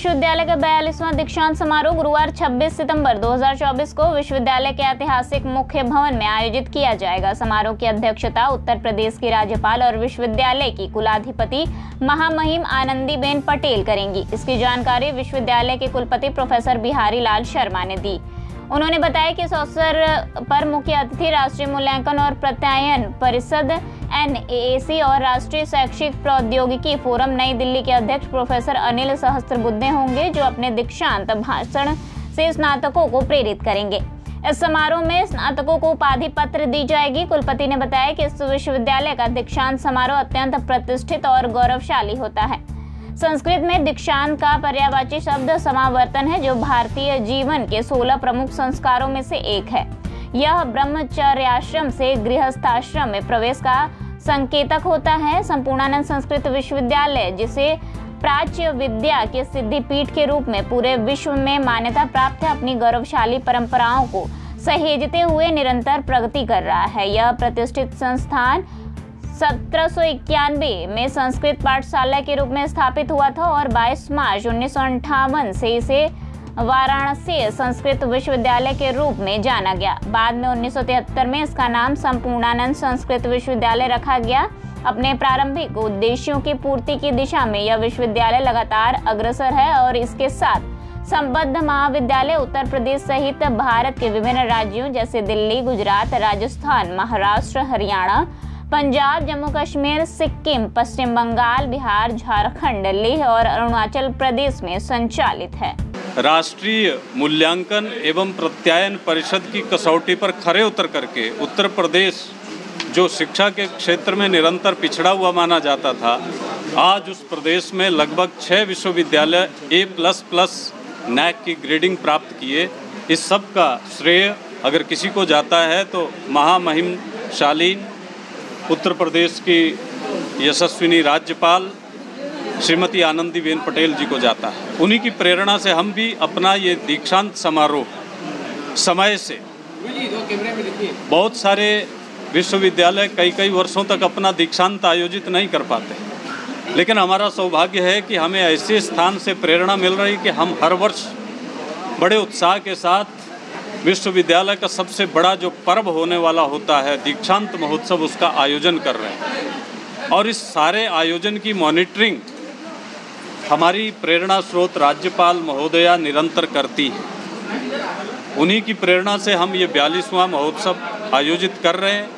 विश्वविद्यालय का 42वां दीक्षांत समारोह गुरुवार 26 सितंबर 2024 को विश्वविद्यालय के ऐतिहासिक मुख्य भवन में आयोजित किया जाएगा। समारोह की अध्यक्षता उत्तर प्रदेश की राज्यपाल और विश्वविद्यालय की कुलाधिपति महामहिम आनंदीबेन पटेल करेंगी। इसकी जानकारी विश्वविद्यालय के कुलपति प्रोफेसर बिहारी लाल शर्मा ने दी। उन्होंने बताया कि इस अवसर पर मुख्य अतिथि राष्ट्रीय मूल्यांकन और प्रत्यायन परिषद NAAC और राष्ट्रीय शैक्षिक प्रौद्योगिकी फोरम नई दिल्ली के अध्यक्ष प्रोफेसर अनिल सहस्त्रबुद्धे होंगे, जो अपने दीक्षांत भाषण से स्नातकों को प्रेरित करेंगे। इस समारोह में स्नातकों को उपाधि पत्र दी जाएगी। कुलपति ने बताया कि इस विश्वविद्यालय का दीक्षांत समारोह अत्यंत प्रतिष्ठित और गौरवशाली होता है। संस्कृत में दीक्षांत का पर्यायवाची शब्द समावर्तन है, जो भारतीय जीवन के 16 प्रमुख संस्कारों में से एक है। यह ब्रह्मचर्याश्रम से गृहस्थाश्रम में प्रवेश का संकेतक होता है। संपूर्णानंद संस्कृत विश्वविद्यालय, जिसे प्राच्य विद्या के सिद्धिपीठ के रूप में पूरे विश्व में मान्यता प्राप्त है, अपनी गौरवशाली परंपराओं को सहेजते हुए निरंतर प्रगति कर रहा है। यह प्रतिष्ठित संस्थान 1791 में संस्कृत पाठशाला के रूप में स्थापित हुआ था और 22 मार्च 1958 से इसे वाराणसी संस्कृत विश्वविद्यालय के रूप में जाना गया। बाद में 1973 में इसका नाम संपूर्णानंद संस्कृत विश्वविद्यालय रखा गया। अपने प्रारंभिक उद्देश्यों की पूर्ति की दिशा में यह विश्वविद्यालय लगातार अग्रसर है और इसके साथ संबद्ध महाविद्यालय उत्तर प्रदेश सहित भारत के विभिन्न राज्यों जैसे दिल्ली, गुजरात, राजस्थान, महाराष्ट्र, हरियाणा, पंजाब, जम्मू कश्मीर, सिक्किम, पश्चिम बंगाल, बिहार, झारखंड, लेह और अरुणाचल प्रदेश में संचालित है। राष्ट्रीय मूल्यांकन एवं प्रत्यायन परिषद की कसौटी पर खरे उतर करके उत्तर प्रदेश, जो शिक्षा के क्षेत्र में निरंतर पिछड़ा हुआ माना जाता था, आज उस प्रदेश में लगभग 6 विश्वविद्यालय A++ NAAC की ग्रेडिंग प्राप्त किए। इस सब का श्रेय अगर किसी को जाता है तो महामहिम शालीन उत्तर प्रदेश की यशस्विनी राज्यपाल श्रीमती आनंदीबेन पटेल जी को जाता है। उन्हीं की प्रेरणा से हम भी अपना ये दीक्षांत समारोह समय से, बहुत सारे विश्वविद्यालय कई वर्षों तक अपना दीक्षांत आयोजित नहीं कर पाते, लेकिन हमारा सौभाग्य है कि हमें ऐसे स्थान से प्रेरणा मिल रही कि हम हर वर्ष बड़े उत्साह के साथ विश्वविद्यालय का सबसे बड़ा जो पर्व होने वाला होता है दीक्षांत महोत्सव, उसका आयोजन कर रहे हैं। और इस सारे आयोजन की मॉनिटरिंग हमारी प्रेरणा स्रोत राज्यपाल महोदया निरंतर करती है। उन्हीं की प्रेरणा से हम ये 42वां महोत्सव आयोजित कर रहे हैं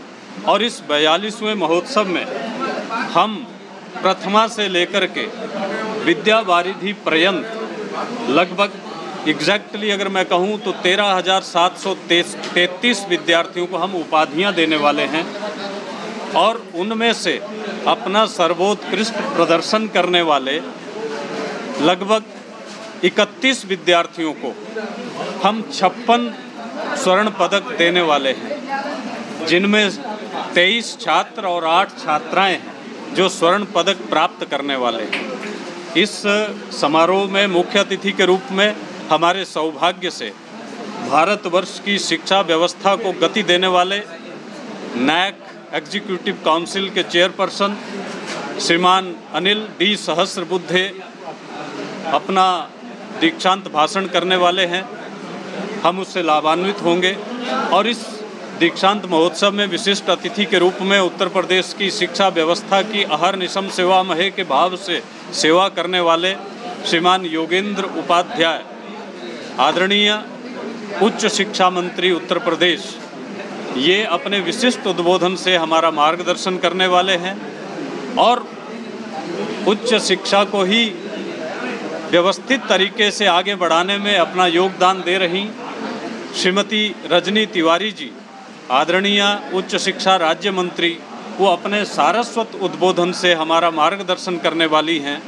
और इस 42वें महोत्सव में हम प्रथमा से लेकर के विद्या वारिधि पर्यंत लगभग एग्जैक्टली अगर मैं कहूँ तो 13,733 विद्यार्थियों को हम उपाधियाँ देने वाले हैं और उनमें से अपना सर्वोत्कृष्ट प्रदर्शन करने वाले लगभग 31 विद्यार्थियों को हम 56 स्वर्ण पदक देने वाले हैं, जिनमें 23 छात्र और 8 छात्राएं हैं जो स्वर्ण पदक प्राप्त करने वाले हैं। इस समारोह में मुख्य अतिथि के रूप में हमारे सौभाग्य से भारतवर्ष की शिक्षा व्यवस्था को गति देने वाले NAAC एग्जीक्यूटिव काउंसिल के चेयरपर्सन श्रीमान अनिल D सहस्त्रबुद्धे अपना दीक्षांत भाषण करने वाले हैं। हम उससे लाभान्वित होंगे और इस दीक्षांत महोत्सव में विशिष्ट अतिथि के रूप में उत्तर प्रदेश की शिक्षा व्यवस्था की अहर्निशम सेवा महे के भाव से सेवा करने वाले श्रीमान योगेंद्र उपाध्याय, आदरणीय उच्च शिक्षा मंत्री उत्तर प्रदेश, ये अपने विशिष्ट उद्बोधन से हमारा मार्गदर्शन करने वाले हैं और उच्च शिक्षा को ही व्यवस्थित तरीके से आगे बढ़ाने में अपना योगदान दे रही श्रीमती रजनी तिवारी जी, आदरणीय उच्च शिक्षा राज्य मंत्री, वो अपने सारस्वत उद्बोधन से हमारा मार्गदर्शन करने वाली हैं।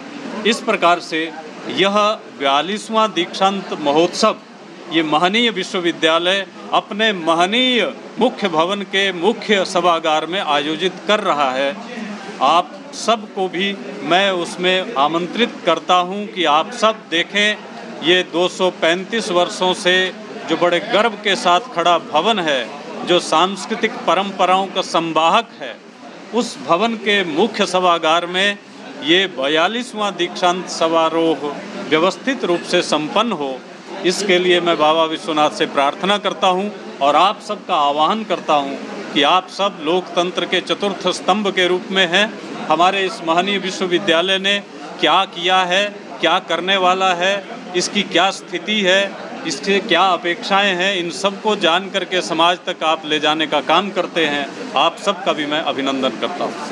इस प्रकार से यह 42वां दीक्षांत महोत्सव ये महनीय विश्वविद्यालय अपने महनीय मुख्य भवन के मुख्य सभागार में आयोजित कर रहा है। आप सबको भी मैं उसमें आमंत्रित करता हूं कि आप सब देखें। ये 235 वर्षों से जो बड़े गर्व के साथ खड़ा भवन है, जो सांस्कृतिक परंपराओं का संवाहक है, उस भवन के मुख्य सभागार में ये 42वां दीक्षांत समारोह व्यवस्थित रूप से संपन्न हो, इसके लिए मैं बाबा विश्वनाथ से प्रार्थना करता हूं और आप सबका आह्वान करता हूं कि आप सब लोकतंत्र के चतुर्थ स्तंभ के रूप में हैं। हमारे इस महनीय विश्वविद्यालय ने क्या किया है, क्या करने वाला है, इसकी क्या स्थिति है, इसके क्या अपेक्षाएं हैं, इन सब को जान करके समाज तक आप ले जाने का काम करते हैं। आप सबका भी मैं अभिनंदन करता हूँ।